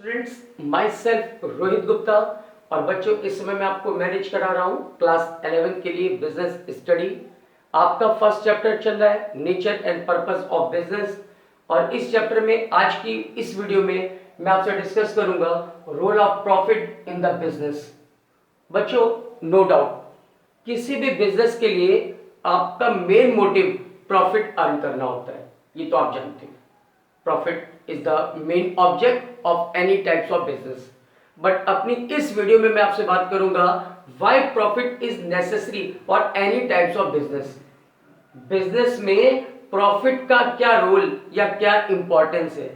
Students, my self Rohit Gupta. और बच्चों, इस समय मैं आपको मैनेज करा रहा हूँ क्लास 11 के लिए बिजनेस स्टडी। आपका फर्स्ट चैप्टर चल रहा है nature and purpose of business. और इस चैप्टर में आज की इस वीडियो में मैं आपसे डिस्कस करूंगा role of profit in the business. बच्चों, नो डाउट किसी भी बिजनेस के लिए आपका मेन मोटिव प्रॉफिट अर्न करना होता है, ये तो आप जानते हैं। Profit is the main object of any types of business. But अपनी इस वीडियो में मैं आपसे बात करूंगा why profit is necessary for any types of business. Business में प्रॉफिट का क्या रोल या क्या इंपॉर्टेंस है,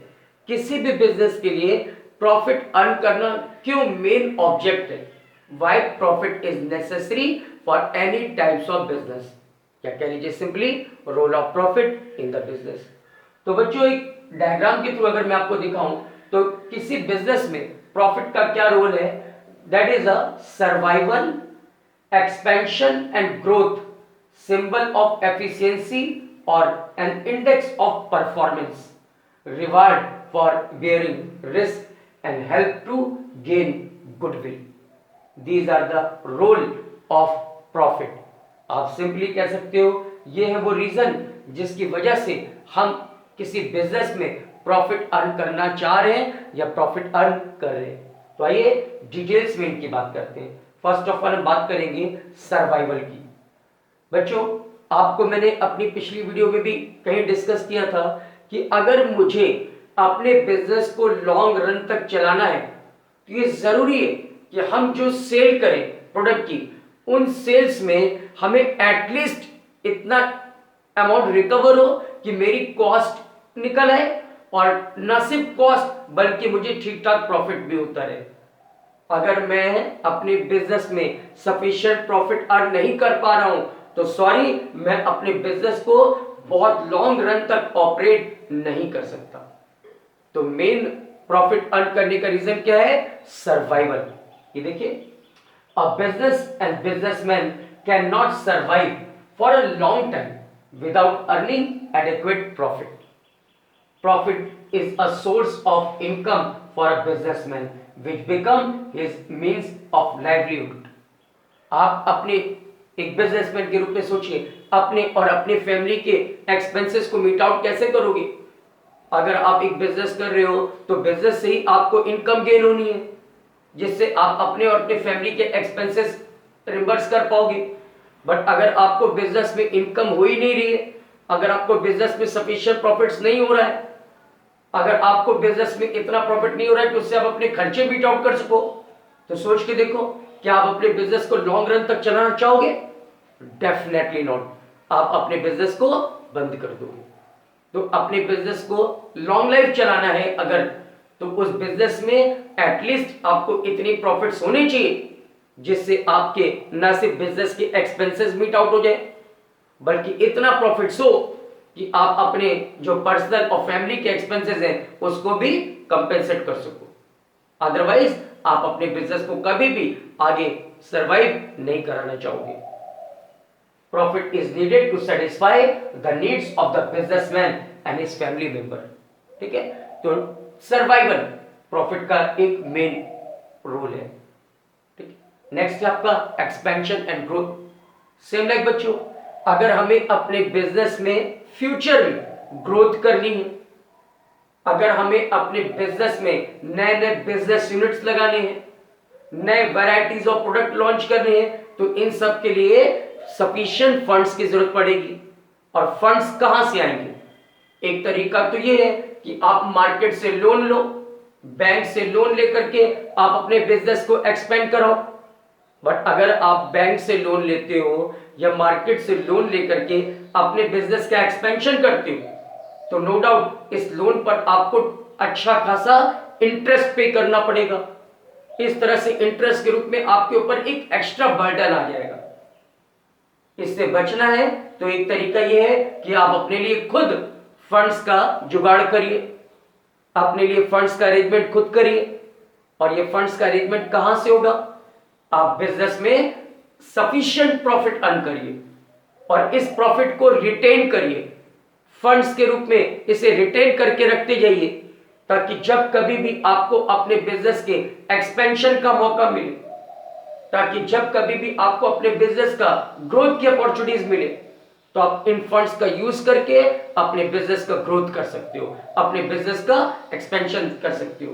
किसी भी बिजनेस के लिए प्रॉफिट अर्न करना क्यों मेन ऑब्जेक्ट है, why profit is necessary for any types of business. क्या कह लीजिए, simply role of profit in the business. तो बच्चों, एक डायग्राम के थ्रू अगर मैं आपको दिखाऊं तो किसी बिजनेस में प्रॉफिट का क्या रोल है, that is a survival, expansion and growth, symbol of efficiency और an index of performance, reward for bearing risk and help to gain goodwill. These are the role of profit. आप simply कह सकते हो ये है वो reason जिसकी वजह से हम किसी बिजनेस में प्रॉफिट अर्न करना चाह रहे हैं या प्रॉफिट अर्न कर रहे हैं। तो आइए डिटेल्स में इनकी बात करते हैं। फर्स्ट ऑफ ऑल हम बात करेंगे सर्वाइवल की। बच्चों, आपको मैंने अपनी पिछली वीडियो में भी कहीं डिस्कस किया था कि अगर मुझे अपने बिजनेस को लॉन्ग रन तक चलाना है तो ये जरूरी है कि हम जो सेल करें प्रोडक्ट की, उन सेल्स में हमें एटलीस्ट इतना अमाउंट रिकवर हो कि मेरी कॉस्ट निकल आए और न सिर्फ कॉस्ट बल्कि मुझे ठीक ठाक प्रॉफिट भी होता रहे। अगर मैं अपने बिजनेस में सफिशिएंट प्रॉफिट अर्न नहीं कर पा रहा हूं तो सॉरी, मैं अपने बिजनेस को बहुत लॉन्ग रन तक ऑपरेट नहीं कर सकता। तो मेन प्रॉफिट अर्न करने का रीजन क्या है? सर्वाइवल। ये देखिए, a business and businessman can not survive for a long time without earning adequate profit. Profit is a source of income for a businessman which become his means of livelihood. आप अपने एक businessman के रूप में सोचिए, अपने और अपने फैमिली के एक्सपेंसेस को मीट आउट कैसे करोगे? अगर आप एक बिजनेस कर रहे हो तो बिजनेस से ही आपको इनकम गेन होनी है, जिससे आप अपने और अपने फैमिली के एक्सपेंसेस रिम्बर्स कर पाओगे। बट अगर आपको बिजनेस में इनकम हो ही नहीं रही है, अगर आपको बिजनेस में सफिशिएंट प्रॉफिट्स नहीं हो रहा है, अगर आपको बिजनेस में इतना प्रॉफिट नहीं हो रहा है कि उससे आप अपने खर्चे बीट आउट कर सको, तो सोच के देखो, क्या आप अपने बिजनेस को लॉन्ग रन तक चलाना चाहोगे? Definitely not. आप अपने बिजनेस को बंद कर दोगे। तो अपने बिजनेस को लॉन्ग लाइफ चलाना है अगर, तो उस बिजनेस में एटलीस्ट आपको इतनी प्रॉफिट्स होने चाहिए जिससे आपके न सिर्फ बिजनेस के एक्सपेंसेस मीट आउट हो जाए, बल्कि इतना प्रॉफिट्स हो कि आप अपने जो पर्सनल और फैमिली के एक्सपेंसेस हैं उसको भी कंपेंसेट कर सको। अदरवाइज आप अपने बिजनेस को कभी भी आगे सरवाइव नहीं कराना चाहोगे। Profit is needed to satisfy the needs of the businessman and his family member. ठीक है, तो सर्वाइवल प्रॉफिट का एक मेन रोल है। नेक्स्ट है आपका expansion and growth. Same like बच्चों, अगर हमें अपने बिजनेस में फ्यूचर में ग्रोथ करनी है, अगर हमें अपने बिजनेस में नए नए बिजनेस यूनिट्स लगाने हैं, नए वैरायटीज ऑफ प्रोडक्ट लॉन्च करने हैं, तो इन सब के लिए सफिशिएंट फंड्स की जरूरत पड़ेगी। और फंड्स कहां से आएंगे? एक तरीका तो ये है कि आप मार्केट से लोन लो, बैंक से लोन लेकर के आप अपने बिजनेस को एक्सपेंड करो। बट अगर आप बैंक से लोन लेते हो या मार्केट से लोन लेकर के अपने बिजनेस का एक्सपेंशन करते हो, तो नो डाउट इस लोन पर आपको अच्छा खासा इंटरेस्ट पे करना पड़ेगा। इस तरह से इंटरेस्ट के रूप में आपके ऊपर एक एक्स्ट्रा बर्डन आ जाएगा। इससे बचना है तो एक तरीका यह है कि आप अपने लिए खुद फंड्स का जुगाड़ करिए, अपने लिए फंड्स का अरेंजमेंट खुद करिए। और ये फंड्स का अरेंजमेंट कहां से होगा? आप बिजनेस में सफिशिएंट प्रॉफिट अर्न करिए और इस प्रॉफिट को रिटेन करिए, फंड्स के रूप में इसे रिटेन करके रखते जाइए, ताकि जब कभी भी आपको अपने बिजनेस के एक्सपेंशन का मौका मिले, ताकि जब कभी भी आपको अपने बिजनेस का ग्रोथ की अपॉर्चुनिटीज मिले, तो आप इन फंड्स का यूज करके अपने बिजनेस का ग्रोथ कर सकते हो, अपने बिजनेस का एक्सपेंशन कर सकते हो।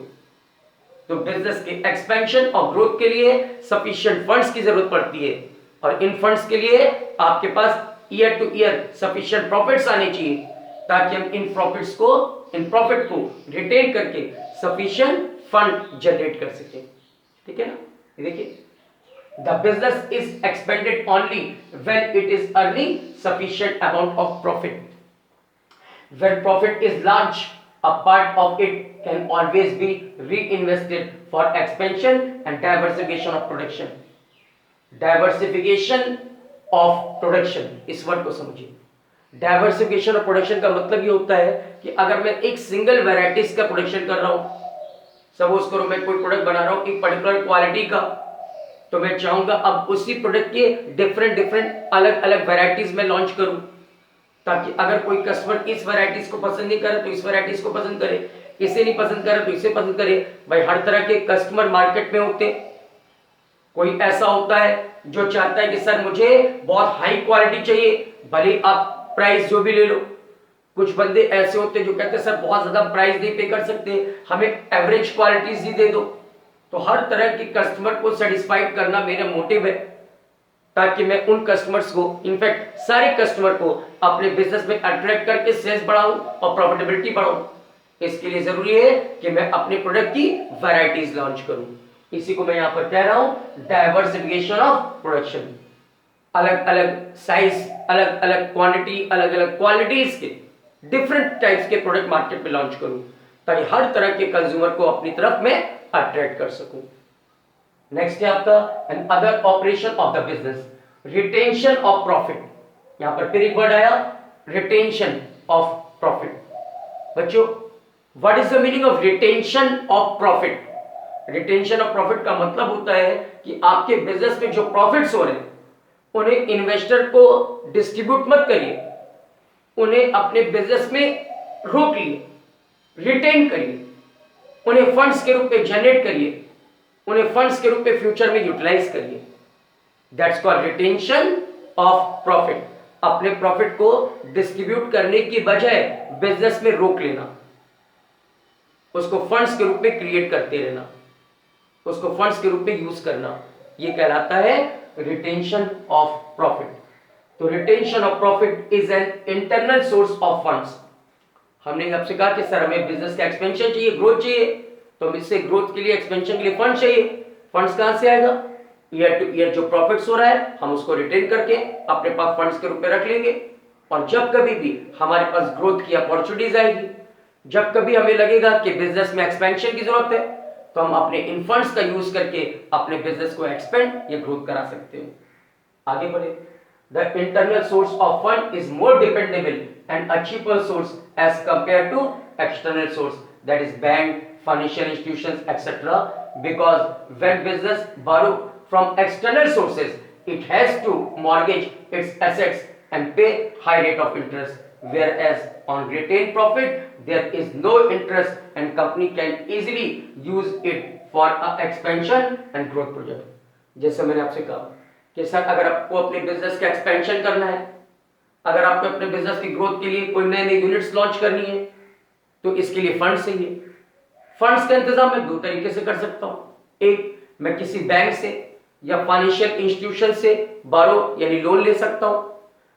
तो बिजनेस के एक्सपेंशन और ग्रोथ के लिए सफिशिएंट फंड्स की जरूरत पड़ती है, और इन फंड्स के लिए आपके पास year to year sufficient profits आने चाहिए, ताकि हम इन प्रॉफिट को रिटेन करके सफिशिएंट फंड जनरेट कर सकें। ठीक है ना? ये देखिए, the business is expanded only when it is earning sufficient amount of profit. When profit is large, a part of it can always be reinvested for expansion and diversification of production. Diversification of production, इस word को समझिए। Diversification of production का मतलब ये होता है कि अगर मैं एक सिंगल वैरायटीज का प्रोडक्शन कर रहा हूं, सपोज करो मैं कोई प्रोडक्ट बना रहा हूं एक पर्टिकुलर क्वालिटी का, तो मैं चाहूंगा अब उसी प्रोडक्ट के डिफरेंट अलग अलग वैरायटीज में लॉन्च करूं, ताकि अगर कोई कस्टमर इस वैरायटीज को पसंद नहीं करे तो इस वैरायटीज को पसंद करे, इसे नहीं पसंद करे तो इसे पसंद करे। भाई हर तरह के कस्टमर मार्केट में होते। कोई ऐसा होता है जो चाहता है कि सर मुझे बहुत हाई क्वालिटी चाहिए, भले आप प्राइस जो भी ले लो। कुछ बंदे ऐसे होते हैं जो कहते हैं सर बहुत ज्यादा प्राइस नहीं पे कर सकते, हमें एवरेज क्वालिटीज ही दे दो। तो हर तरह के कस्टमर को सेटिस्फाइड करना मेरा मोटिव है, ताकि मैं उन कस्टमर्स को, इनफैक्ट सारे कस्टमर को अपने बिजनेस में अट्रैक्ट करके सेल्स बढ़ाऊं और प्रॉफिटेबिलिटी बढ़ाऊं। इसके लिए जरूरी है कि मैं अपने प्रोडक्ट की वैरायटीज लॉन्च करूं। इसी को मैं यहां पर कह रहा हूं डाइवर्सिफिकेशन ऑफ प्रोडक्शन। अलग अलग साइज, अलग अलग क्वांटिटी, अलग अलग क्वालिटीज के डिफरेंट टाइप्स के प्रोडक्ट मार्केट में लॉन्च करूं, ताकि हर तरह के कंज्यूमर को अपनी तरफ में अट्रैक्ट कर सकूं। नेक्स्ट है आपका another operation of the business, retention of profit. यहां पर फिर एक वर्ड आया, रिटेंशन ऑफ प्रॉफिट। बच्चों, what is the meaning of retention of profit? Retention of profit का मतलब होता है कि आपके बिजनेस में जो प्रॉफिट्स हो रहे हैं उन्हें इन्वेस्टर को डिस्ट्रीब्यूट मत करिए, उन्हें अपने बिजनेस में रोक लिए, रिटेन करिए, उन्हें फंड्स के रूप में जनरेट करिए, उन्हें फंड्स के रूप में फ्यूचर में यूटिलाइज करिए। That's called retention of profit. अपने प्रॉफिट को डिस्ट्रीब्यूट करने की बजाय बिजनेस में रोक लेना, उसको फंड्स के रूप में क्रिएट करते रहना, उसको फंड्स के रूप में यूज करना, ये कहलाता है रिटेंशन ऑफ प्रॉफिट। तो retention of profit is an internal source of funds. हमने आपसे कहा कि सर हमें बिजनेस का एक्सपेंशन चाहिए, ग्रोथ चाहिए, तो इससे ग्रोथ के लिए, एक्सपेंशन के लिए फंड चाहिए। फंड्स कहां से आएगा? ईयर टू ईयर जो प्रॉफिट्स हो रहा है हम उसको रिटेन करके अपने पास फंड्स के रूप में रख लेंगे, और जब कभी भी हमारे पास ग्रोथ की अपॉर्चुनिटीज आएगी, जब कभी हमें लगेगा कि बिजनेस में एक्सपेंशन की जरूरत है, तो हम अपने इन फंड्स का यूज करके अपने बिजनेस को एक्सपेंड या ग्रोथ करा सकते हैं। आगे बढ़े। The internal source of fund is more dependable and a cheaper source as compared to external source, that is bank, financial institutions, etc. Because when business borrow from external sources, it has to mortgage its assets and pay high rate of interest, whereas on retained profit there is no interest and company can easily use it for a expansion and growth project. जैसे मैंने आपसे कहा कि sir अगर आपको अपने business का expansion करना है, अगर आपको अपने बिजनेस की ग्रोथ के लिए कोई नए नए यूनिट्स लॉन्च करनी है, तो इसके लिए फंड्स चाहिए। फंड्स का इंतजाम मैं दो तरीके से कर सकता हूं। एक, मैं किसी बैंक से या फाइनेंशियल इंस्टीट्यूशन से बारो यानी लोन ले सकता हूं।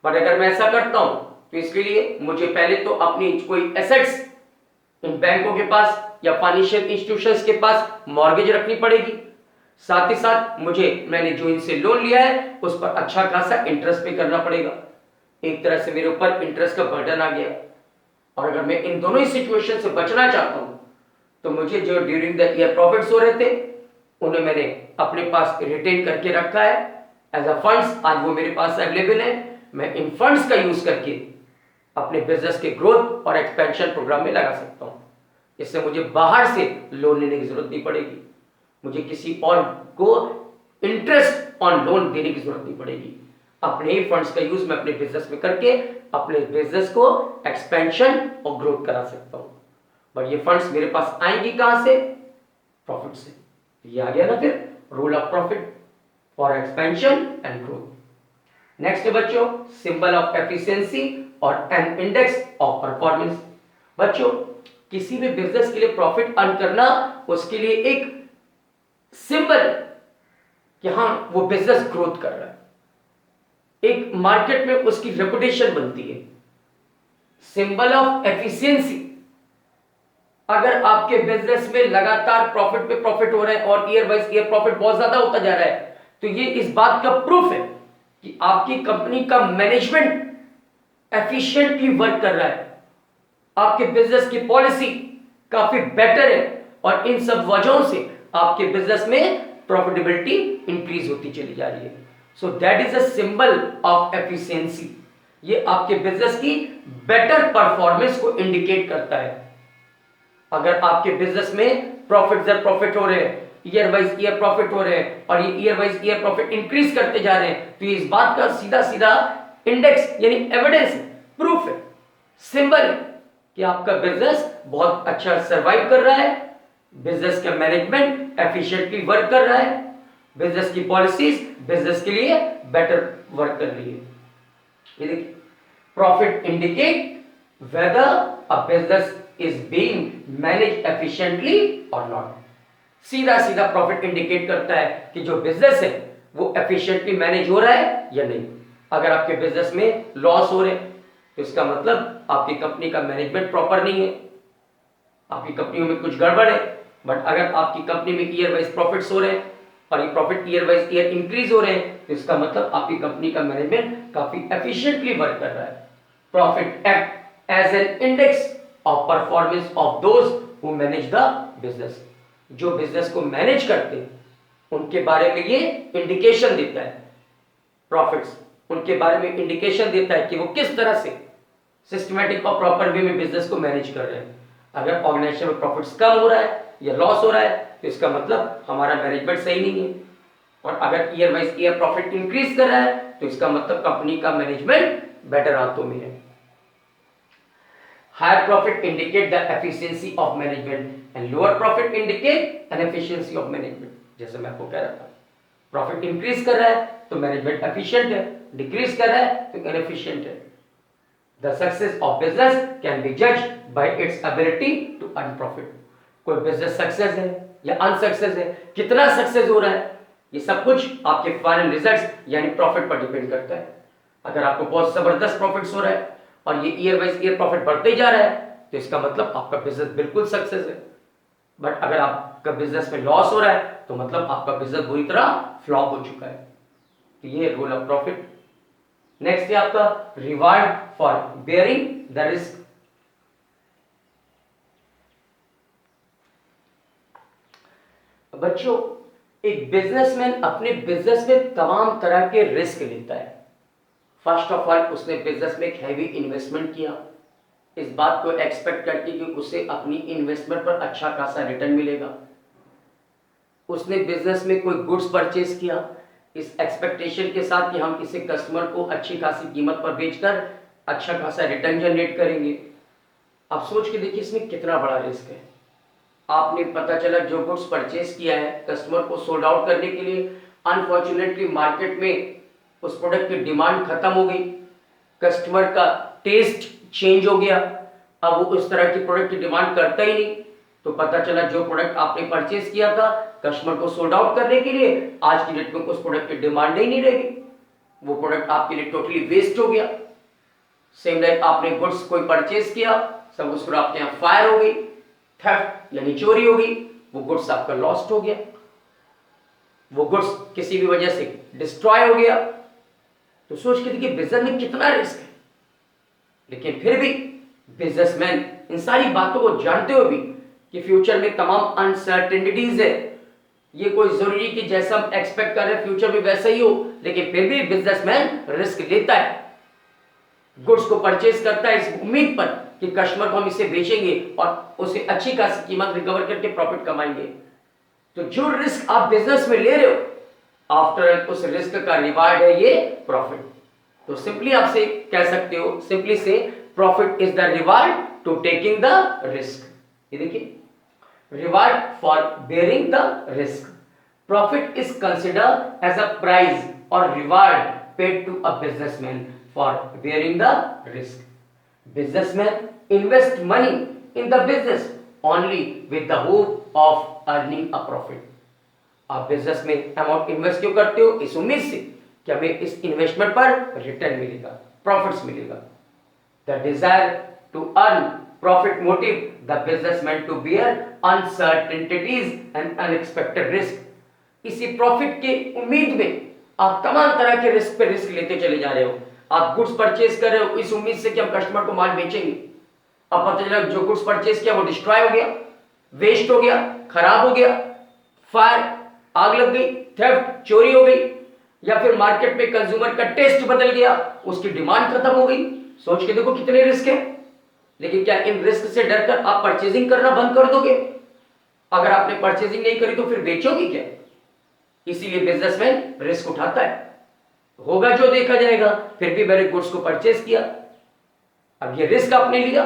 बट अगर मैं ऐसा करता हूं तो इसके लिए मुझे पहले तो अपनी कोई एसेट्स इन बैंकों के पास या फाइनेंशियल इंस्टीट्यूशंस के पास मॉर्गेज रखनी पड़ेगी। साथ ही साथ मुझे, मैंने जो इनसे लोन लिया है उस पर अच्छा खासा इंटरेस्ट पे करना पड़ेगा। एक तरह से मेरे ऊपर इंटरेस्ट का बर्डन आ गया। और अगर मैं इन दोनों ही सिचुएशन से बचना चाहता हूं तो मुझे जो ड्यूरिंग द ईयर प्रॉफिट्स हो रहे थे उन्हें मैंने अपने पास रिटेन करके रखा है एज अ फंड्स। आज वो मेरे पास अवेलेबल है। मैं इन फंड्स का यूज करके अपने बिजनेस के ग्रोथ और एक्सपेंशन प्रोग्राम में लगा सकता हूं। इससे मुझे बाहर से लोन लेने की जरूरत नहीं पड़ेगी, मुझे किसी और को इंटरेस्ट ऑन लोन देने की जरूरत नहीं पड़ेगी। अपने ही फंड्स का यूज मैं अपने बिजनेस में करके अपने बिजनेस को एक्सपेंशन और ग्रोथ करा सकता हूं। बट ये फंड्स मेरे पास आएंगी कहां से? प्रॉफिट से। ये आ गया ना फिर rule of profit for expansion and growth. Next है बच्चों सिंबल ऑफ एफिशिएंसी और एन इंडेक्स ऑफ परफॉर्मेंस। बच्चों किसी भी बिजनेस के लिए प्रॉफिट अर्न करना उसके लिए एक सिंबल कि हाँ वो बिजनेस ग्रोथ कर रहा है, एक मार्केट में उसकी रेपुटेशन बनती है। सिंबल ऑफ एफिशिएंसी, अगर आपके बिजनेस में लगातार प्रॉफिट पे प्रॉफिट हो रहा है और ईयर बाय ईयर प्रॉफिट बहुत ज्यादा होता जा रहा है, तो ये इस बात का प्रूफ है कि आपकी कंपनी का मैनेजमेंट एफिशिएंटली वर्क कर रहा है, आपके बिजनेस की पॉलिसी काफी बेटर है और इन सब वजहों से आपके बिजनेस में प्रॉफिटेबिलिटी इंक्रीज होती चली जा रही है। So that is a symbol of efficiency. ये आपके बिजनेस की बेटर परफॉर्मेंस को इंडिकेट करता है। अगर आपके बिजनेस में प्रॉफिट हो रहे हैं, ईयर वाइज ईयर प्रॉफिट हो रहे हैं और ये year wise year profit increase करते जा रहे हैं, तो इस बात का सीधा सीधा इंडेक्स यानी एविडेंस, प्रूफ है, सिंबल है कि आपका बिजनेस बहुत अच्छा सर्वाइव कर रहा है, बिजनेस का मैनेजमेंट एफिशिएंटली वर्क कर रहा है, बिजनेस की पॉलिसीज बिजनेस के लिए बेटर वर्क कर रही है। ये देखिए profit indicate weather a business is being manage efficiently और नॉट। सीधा सीधा प्रॉफिट इंडिकेट करता है कि जो बिजनेस है वो एफिशिएंटली मैनेज हो रहा है या नहीं। अगर आपके बिजनेस में लॉस हो रहे हैं तो इसका मतलब आपकी कंपनी का मैनेजमेंट प्रॉपर नहीं है, आपकी कंपनी में कुछ गड़बड़ है। बट अगर आपकी कंपनी में ईयर वाइज प्रॉफिट्स हो रहे हैं और ये profit year wise year increase हो रहे हैं, तो इसका मतलब आपकी कंपनी का मैनेजमेंट काफी एफिशिएंटली वर्क कर रहा है। Profit act as an index of performance of those who manage the business. जो बिजनेस को मैनेज करते हैं उनके बारे में ये इंडिकेशन देता है, प्रॉफिट्स उनके बारे में इंडिकेशन देता है कि वो किस तरह से सिस्टमैटिक और प्रॉपर वे में बिजनेस को मैनेज कर रहे हैं। अगर ऑर्गेनाइजेशन में प्रॉफिट्स कम हो रहा है या लॉस हो रहा है तो इसका मतलब हमारा मैनेजमेंट सही नहीं है, और अगर year wise year profit increase कर रहा है तो इसका मतलब कंपनी का मैनेजमेंट बेटर हाथों में है। Higher profit indicate the efficiency of management and lower profit indicate inefficiency of management. जैसे मैं आपको कह रहा था, प्रॉफिट इंक्रीज कर रहा है तो मैनेजमेंट एफिशिएंट है, डिक्रीज कर रहा है तो इनएफिशिएंट है। The success of business can be judged by its ability to earn profit. कोई बिजनेस सक्सेस है या अनसक्सेस है, कितना सक्सेस हो रहा है, ये सब कुछ आपके फाइनल रिजल्ट्स यानी प्रॉफिट पर डिपेंड करता है। अगर आपको बहुत जबरदस्त प्रॉफिट्स हो रहा है और ये ईयर वाइज ईयर प्रॉफिट बढ़ते ही जा रहा है तो इसका मतलब आपका बिजनेस बिल्कुल सक्सेस है। बट अगर आपका बिजनेस में लॉस हो रहा है तो मतलब आपका बिजनेस बुरी तरह फ्लॉप हो चुका है। तो ये रूल ऑफ प्रॉफिट। नेक्स्ट है आपका reward for bearing the risk. बच्चों एक बिजनेसमैन अपने बिजनेस में तमाम तरह के रिस्क लेता है। फर्स्ट ऑफ ऑल उसने बिजनेस में एक हैवी इन्वेस्टमेंट किया, इस बात को एक्सपेक्ट करके कि उसे अपनी इन्वेस्टमेंट पर अच्छा खासा रिटर्न मिलेगा। उसने बिजनेस में कोई गुड्स परचेज किया इस एक्सपेक्टेशन के साथ कि हम इसे कस्टमर को अच्छी खासी कीमत पर बेचकर अच्छा खासा रिटर्न जनरेट करेंगे। आप सोच के देखिए इसमें कितना बड़ा रिस्क है। आपने पता चला जो गुड्स परचेज किया है कस्टमर को सोल्ड आउट करने के लिए, अनफॉर्चुनेटली मार्केट में उस प्रोडक्ट की डिमांड खत्म हो गई, कस्टमर का टेस्ट चेंज हो गया, अब वो उस तरह की प्रोडक्ट की डिमांड करता ही नहीं। तो पता चला जो प्रोडक्ट आपने परचेज किया था कस्टमर को सोल्ड आउट करने के लिए, आज की डेट में उस प्रोडक्ट की डिमांड ही नहीं रहेगी, वो प्रोडक्ट आपके लिए टोटली वेस्ट हो गया। सेम लाइक आपने गुड्स कोई परचेज किया, सब उसको आपके यहाँ फायर हो गई, थेफ्ट यानी चोरी हो गई, वो गुड्स आपका लॉस्ट हो गया, वो गुड्स किसी भी वजह से डिस्ट्रॉय हो गया। तो सोच के देखिए बिजनेस में कितना रिस्क है। लेकिन फिर भी बिजनेसमैन इन सारी बातों को जानते हुए भी कि फ्यूचर में तमाम अनसर्टेनिटीज है, ये कोई जरूरी कि जैसा हम एक्सपेक्ट कर रहे हैं फ्यूचर में वैसा ही हो, लेकिन फिर भी बिजनेसमैन रिस्क लेता है, गुड्स को परचेज करता है इस उम्मीद पर कि कस्टमर को हम इसे बेचेंगे और उसे अच्छी खासी कीमत रिकवर करके प्रॉफिट कमाएंगे। तो जो रिस्क आप बिजनेस में ले रहे हो, आफ्टर उस रिस्क का रिवार्ड है ये प्रॉफिट। तो सिंपली आपसे कह सकते हो, सिंपली से profit is the reward to taking the risk. ये देखिए, reward for bearing the risk, profit is considered as a prize और reward paid to a businessman for bearing the risk. Businessmen invest money in the business only with the hope of earning a profit. आप business में amount invest क्यों करते हो? इस उम्मीद से कि हमें इस इन्वेस्टमेंट पर रिटर्न मिलेगा, प्रॉफिट्स मिलेगा. The desire to earn profit motive the businessman to bear uncertainties and unexpected risk. इसी प्रॉफिट की उम्मीद में आप तमाम तरह के रिस्क पे रिस्क लेते चले जा रहे हो. आप गुड्स परचेज कर रहे हो इस उम्मीद से कि हम कस्टमर को माल बेचेंगे. अब पता चला जो गुड्स परचेज किया वो डिस्ट्रॉय हो गया, वेस्ट हो गया, खराब हो गया, फायर, आग लग गई, थेफ्ट, चोरी हो गई, या फिर मार्केट में कंज्यूमर का टेस्ट बदल गया, उसकी डिमांड खत्म हो गई. सोच के देखो कितने रिस्क है. लेकिन क्या इन रिस्क से डरकर आप परचेजिंग करना बंद कर दोगे? अगर आपने परचेजिंग नहीं करी तो फिर बेचोगे क्या? इसीलिए बिजनेसमैन रिस्क उठाता है. होगा जो देखा जाएगा, फिर भी मैंने गुड्स को परचेज किया. अब ये रिस्क आपने लिया,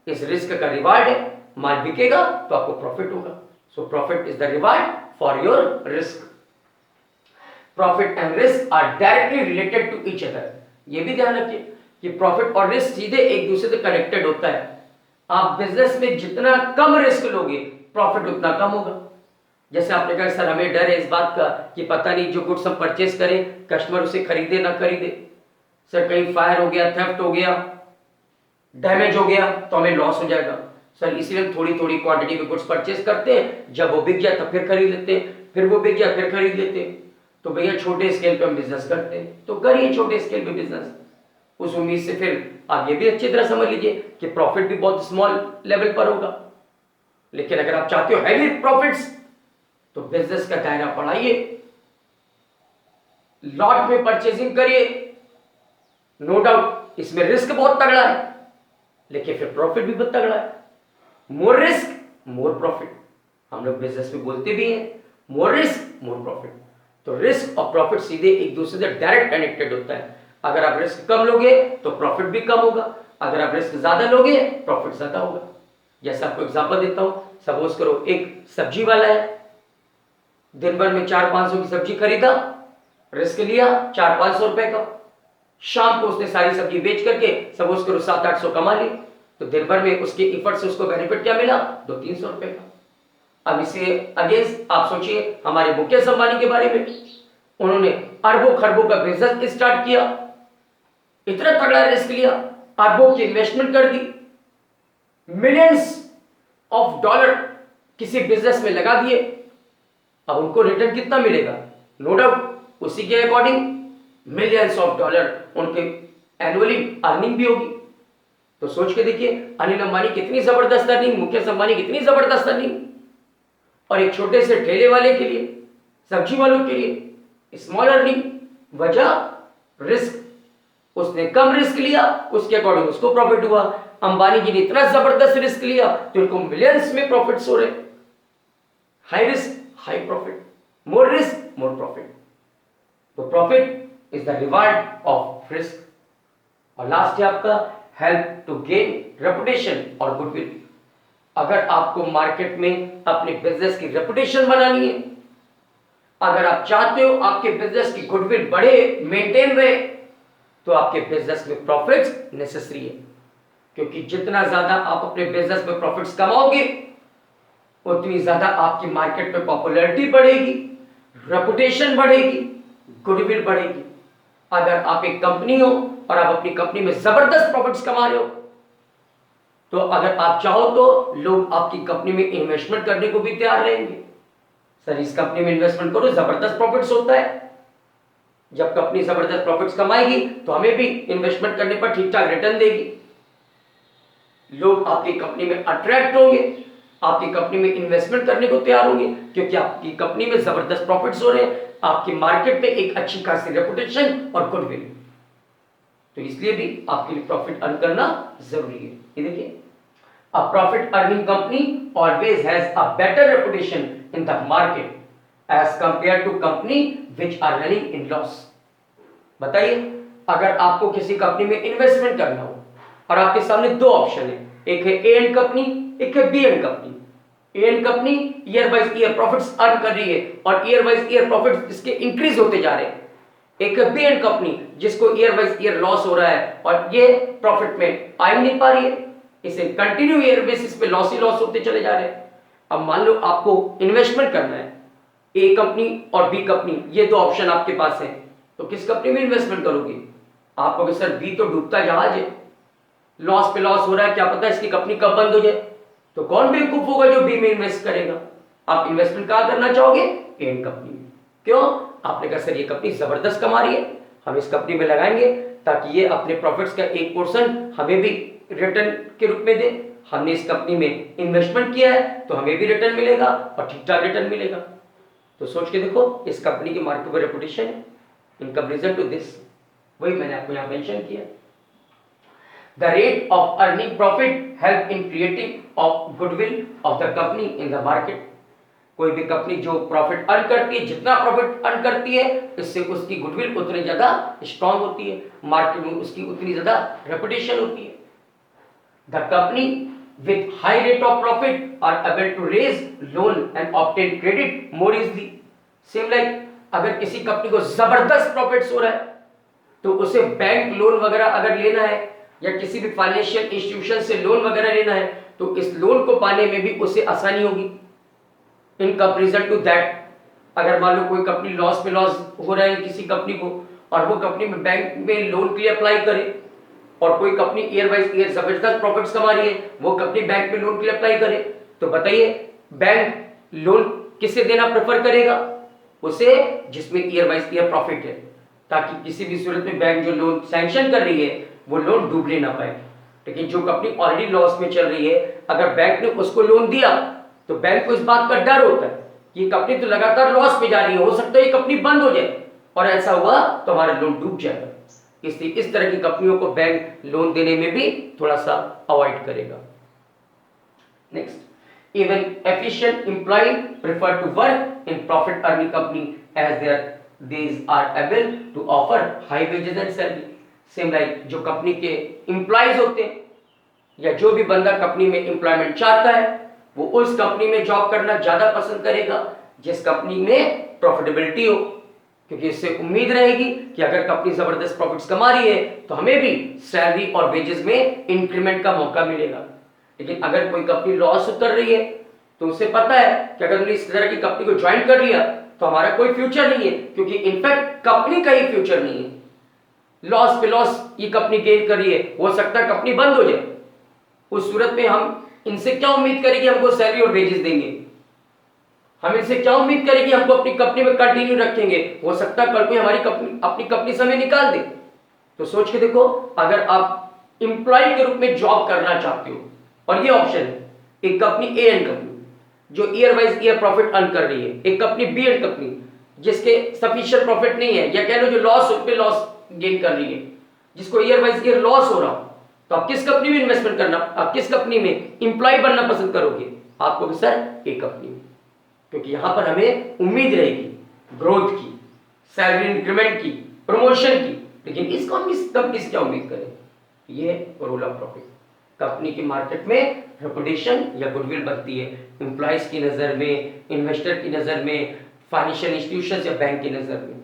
इस रिस्क का रिवार्ड है, माल बिकेगा तो आपको प्रॉफिट होगा. So profit is the reward for your risk. Profit and risk are directly related to each other. ये भी ध्यान रखिए कि प्रॉफिट और रिस्क सीधे एक दूसरे से कनेक्टेड होता है. आप बिजनेस में जितना कम रिस्क लोगे, प्रॉफिट उतना कम होगा. जैसे आपने कहा सर हमें डर है इस बात का कि पता नहीं जो गुड्स हम परचेज करें कस्टमर उसे खरीदे ना खरीदे. सर कहीं फायर हो गया, थेफ्ट हो गया, डैमेज हो गया तो हमें लॉस हो जाएगा. सर इसीलिए हम थोड़ी थोड़ी क्वांटिटी में गुड्स परचेज करते हैं, जब वो बिक गया तब फिर खरीद लेते हैं, फिर वो बिक गया फिर खरीद लेते हैं. तो भैया छोटे स्केल पे हम बिजनेस करते हैं, तो करिए छोटे स्केल पे बिजनेस. उस उम्मीद से फिर आप ये भी अच्छी तरह समझ लीजिए कि प्रॉफिट भी बहुत स्मॉल लेवल पर होगा. लेकिन अगर आप चाहते हो हैवी प्रॉफिट्स तो बिजनेस का दायरा बढ़ाइए, लॉट में परचेजिंग करिए. नो डाउट इसमें रिस्क बहुत तगड़ा है, लेकिन फिर प्रॉफिट भी बहुत तगड़ा है. मोर रिस्क मोर प्रॉफिट, हम लोग बिजनेस में बोलते भी हैं, मोर रिस्क मोर प्रॉफिट. तो रिस्क और प्रॉफिट सीधे एक दूसरे से डायरेक्ट कनेक्टेड होता है. अगर आप रिस्क कम लोगे तो प्रॉफिट भी कम होगा, अगर आप रिस्क ज्यादा लोगे प्रॉफिट ज्यादा होगा. जैसे आपको एग्जांपल देता हूं, सपोज करो एक सब्जी वाला है, दिन भर में 400-500 की सब्जी खरीदा, रिस्क लिया 400-500 रुपए का. शाम को उसने सारी सब्जी बेच करके सपोज करो 700-800 कमा ली, तो दिन भर में उसके इफर्ट से उसको बेनिफिट क्या मिला? 200-300 रुपए का. अब इसे अगेंस्ट आप सोचिए हमारे मुकेश अंबानी के बारे में. उन्होंने अरबों खरबों का बिजनेस स्टार्ट किया, इतना तगड़ा रिस्क लिया, अरबों की इन्वेस्टमेंट कर दी, मिलियंस ऑफ डॉलर किसी बिजनेस में लगा दिए. अब उनको रिटर्न कितना मिलेगा? नो डाउट उसी के अकॉर्डिंग मिलियंस ऑफ डॉलर उनके एनुअली अर्निंग भी होगी. तो सोच के देखिए अनिल अंबानी कितनी जबरदस्त अर्निंग, मुकेश अंबानी कितनी जबरदस्त अर्निंग, और एक छोटे से ठेले वाले के लिए, सब्जी वालों के लिए स्मॉल अर्निंग. वजह रिस्क. उसने कम रिस्क लिया, उसके अकॉर्डिंग उसको प्रॉफिट हुआ. अंबानी जी ने इतना जबरदस्त रिस्क लिया तो उनको मिलियंस में प्रॉफिट्स हो रहे. High risk high profit, more risk more profit. तो profit is the reward of risk. और लास्ट है आपका हेल्प टू गेन रेपुटेशन और गुडविल. अगर आपको मार्केट में अपने बिजनेस की रेपुटेशन बनानी है, अगर आप चाहते हो आपके बिजनेस की गुडविल बढ़े, मेंटेन रहे, तो आपके बिजनेस में प्रॉफिट्स नेसेसरी है. क्योंकि जितना ज्यादा आप अपने बिजनेस में प्रॉफिट्स कमाओगे उतनी ज्यादा आपकी मार्केट में पॉपुलैरिटी बढ़ेगी, रेपुटेशन बढ़ेगी, गुडविल बढ़ेगी. अगर आप एक कंपनी हो और आप अपनी कंपनी में जबरदस्त प्रॉफिट्स कमा रहे हो, तो अगर आप चाहो तो लोग आपकी कंपनी में इन्वेस्टमेंट करने को भी तैयार रहेंगे. सर इस कंपनी में इन्वेस्टमेंट करो, जबरदस्त प्रॉफिट्स होता है. जब कंपनी जबरदस्त प्रॉफिट्स कमाएगी तो हमें भी इन्वेस्टमेंट करने पर ठीक ठाक रिटर्न देगी. लोग आपकी कंपनी में अट्रैक्ट होंगे, आपकी कंपनी में इन्वेस्टमेंट करने को तैयार होंगे, क्योंकि आपकी कंपनी में जबरदस्त प्रॉफिट्स हो रहे हैं, आपकी मार्केट में एक अच्छी खासी रेपुटेशन और गुडविल. तो इसलिए भी आपके लिए प्रॉफिट अर्न करना जरूरी है. ये देखिए, a profit earning company always has a better reputation in the market as compare to company which are running in loss. बताइए, अगर आपको किसी कंपनी में इन्वेस्टमेंट करना हो और आपके सामने दो ऑप्शन है, एक है ए एंड कंपनी, एक है B and company. A and company year by year profits earn कर रही है और ईयर बाय ईयर प्रॉफिट्स इसके इंक्रीज होते जा रहे हैं। एक है बी एंड कंपनी जिसको ईयर बाय ईयर लॉस हो रहा है और ये प्रॉफिट में आ ही नहीं पा रही है, इसे कंटिन्यू ईयर बेसिस पे लॉस ही लॉस होते चले जा रहे हैं। अब मान लो आपको इन्वेस्टमेंट करना है, ए कंपनी और बी कंपनी, ये दो ऑप्शन आपके पास है, तो किस कंपनी में इन्वेस्टमेंट करोगे? आप कहोगे सर बी तो डूबता जहाज है, लॉस पे लॉस हो रहा है, क्या पता इसकी कंपनी कब बंद हो जाए। तो कौन बेवकूफ होगा जो बी में इन्वेस्ट करेगा? आप इन्वेस्टमेंट कहां करना चाहोगे? ए एंड कंपनी में। क्यों? आपने कहा सर ये कंपनी जबरदस्त कमा रही है, हम इस कंपनी में लगाएंगे ताकि ये अपने प्रॉफिट्स का 1% हमें भी रिटर्न के रूप में दे। हमने इस कंपनी में इन्वेस्टमेंट किया है तो हमें भी रिटर्न मिलेगा और ठीक ठाक रिटर्न मिलेगा। तो सोच के देखो इस कंपनी की मार्केट में रेपुटेशन है इन कंपैरिजन टू दिस, वही मैंने आपको यहां मेंशन किया। The rate of earning profit help in creating of goodwill of the company in the market. कोई भी कंपनी जो प्रॉफिट अर्न करती है, जितना प्रॉफिट अर्न करती है, इससे उसकी गुडविल उतनी ज्यादा स्ट्रांग होती है, मार्केट में उसकी उतनी ज्यादा रेपुटेशन होती है। The company with high rate of profit are able to raise loan and obtain credit more easily. Same like अगर किसी कंपनी को जबरदस्त प्रॉफिट्स हो रहा है तो उसे बैंक लोन वगैरह अगर लेना है या किसी भी फाइनेंशियल इंस्टीट्यूशन से लोन वगैरह लेना है तो इस लोन को पाने में भी उसे आसानी होगी। इन कंपैरिजन टू दैट, अगर मान लो कोई कंपनी लॉस पे लॉस हो रहा है किसी कंपनी को और वो कंपनी में बैंक में लोन के लिए अप्लाई करे और कोई कंपनी ईयर बाय ईयर जबरदस्त प्रॉफिट्स कमा रही है, वो कंपनी बैंक में लोन के लिए अप्लाई करे, तो बताइए बैंक लोन किसे देना प्रेफर करेगा? उसे जिसमें ईयर बाय ईयर प्रॉफिट है, ताकि किसी भी सूरत में बैंक जो लोन सैंक्शन कर रही है वो लोन डूबने ना पाए। लेकिन जो कंपनी ऑलरेडी लॉस में चल रही है, अगर बैंक ने उसको लोन दिया तो बैंक को इस बात का डर होता है कि ये कंपनी तो लगातार लॉस में जा रही है, हो सकता है ये कंपनी बंद हो जाए, और ऐसा हुआ तो हमारा लोन डूब जाएगा। इसलिए इस तरह की कंपनियों को बैंक लोन देने में भी थोड़ा सा अवॉइड करेगा। Next, even efficient employ prefer to work in profit earning company as there these are able to offer high wages and salary. Same like जो कंपनी के एम्प्लॉयज होते हैं या जो भी बंदा कंपनी में एम्प्लॉयमेंट चाहता है वो उस कंपनी में जॉब करना ज्यादा पसंद करेगा जिस कंपनी में प्रॉफिटेबिलिटी हो, क्योंकि इससे उम्मीद रहेगी कि अगर कंपनी जबरदस्त प्रॉफिट्स कमा रही है तो हमें भी सैलरी और वेजेस में इंक्रीमेंट का मौका मिलेगा। लेकिन अगर कोई कंपनी लॉस उतर रही है तो उसे पता है कि अगर हमने इस तरह की कंपनी को ज्वाइन कर लिया तो हमारा कोई फ्यूचर नहीं है, क्योंकि इनफैक्ट कंपनी का ही फ्यूचर नहीं है। लॉस पे लॉस ये कंपनी गेन कर रही है, हो सकता है कंपनी बंद हो जाए, उस सूरत में हम इनसे क्या उम्मीद करें कि हमको सैलरी और वेजेस देंगे? हम इनसे क्या उम्मीद करें कि हमको अपनी कंपनी में कंटिन्यू रखेंगे? हो सकता है कल कोई हमारी कंपनी अपनी कंपनी से हमें निकाल दे। तो सोच के देखो, अगर आप एम्प्लॉय के रूप में जॉब करना चाहते हो और ये ऑप्शन है, एक कंपनी ए एंड कंपनी जो year wise year profit earn कर रही है, एक कंपनी बी एंड कंपनी जिसके सफिशिएंट प्रॉफिट नहीं है या कह लो जो लॉस पे लॉस गेन कर रही है, जिसको ईयर वाइज ईयर लॉस हो रहा हो, तो आप किस कंपनी में इन्वेस्टमेंट करना, आप किस कंपनी में एम्प्लॉय बनना पसंद करोगे? आपको भी सर ए कंपनी में, क्योंकि यहां पर हमें उम्मीद रहेगी ग्रोथ की, सैलरी इंक्रीमेंट की, प्रमोशन की। लेकिन इस कंपनी से क्या उम्मीद करें? ये रोल ऑफ प्रॉफिट कंपनी की मार्केट में रेपुटेशन या गुडविल बनती है एम्प्लॉयज की नजर में, इन्वेस्टर की नजर में, फाइनेंशियल इंस्टीट्यूशन या बैंक की नजर में,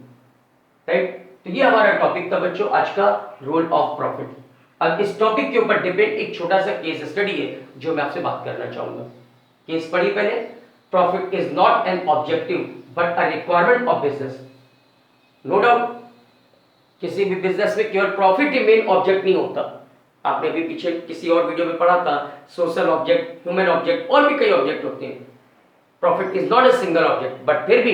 राइट? तो ये हमारा टॉपिक था बच्चों आज का, रोल ऑफ प्रॉफिट। अब इस टॉपिक के ऊपर डिपेंड एक छोटा सा केस स्टडी है जो मैं आपसे बात करना चाहूंगा। केस पढ़ी पहले। Profit is not an objective but a requirement of business. No doubt किसी भी बिजनेस में केवल प्रॉफिट ही मेन ऑब्जेक्ट नहीं होता। आपने भी पीछे किसी और वीडियो में पढ़ा था, सोशल ऑब्जेक्ट, ह्यूमन ऑब्जेक्ट, और भी कई ऑब्जेक्ट होते हैं। Profit is not a single object, but फिर भी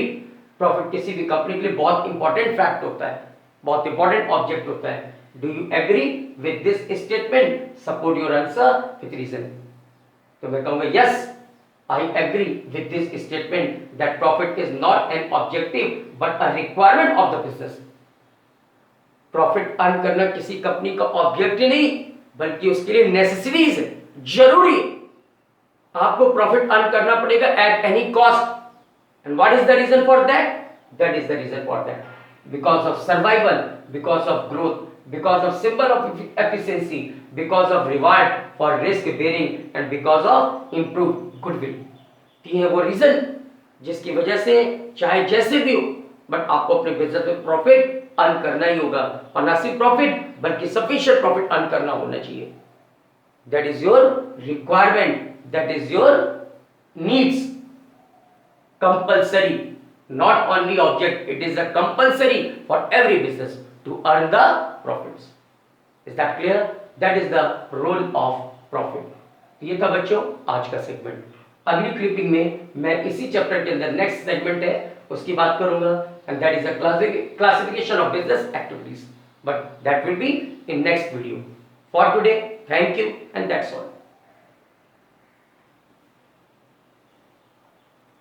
प्रॉफिट किसी भी कंपनी के लिए बहुत इंपॉर्टेंट फैक्ट होता है, बहुत इंपॉर्टेंट ऑब्जेक्ट होता है। Do you agree with this statement? Support your answer with reason. तो मैं कहूंगा yes, I agree with this statement that profit is not an objective but a requirement of the business. Profit earn करना किसी company का object ही नहीं बल्कि उसके लिए नेसेसरीज है, जरूरी है। आपको प्रॉफिट अर्न करना पड़ेगा at any cost. And what is the reason for that? That is the reason for that because of survival, because of growth, because of symbol of efficiency, because of reward for risk bearing and because of improved goodwill. ये है वो reason जिसकी वजह से चाहे जैसे भी हो बट आपको अपने बिजनेस में प्रॉफिट अर्न करना ही होगा, और ना सिर्फ प्रॉफिट बल्कि सफिशिएंट प्रॉफिट अर्न करना होना चाहिए. That is your requirement, that is your needs. Compulsory, not only object, it is a compulsory for every business to earn the profits. Is that clear? That is the role of profit. ये था बच्चों आज का segment. अगली clipping में मैं इसी chapter के अंदर नेक्स्ट सेगमेंट है उसकी बात करूंगा, and that is the classification of business activities, but that will be in next video. For today thank you and that's all.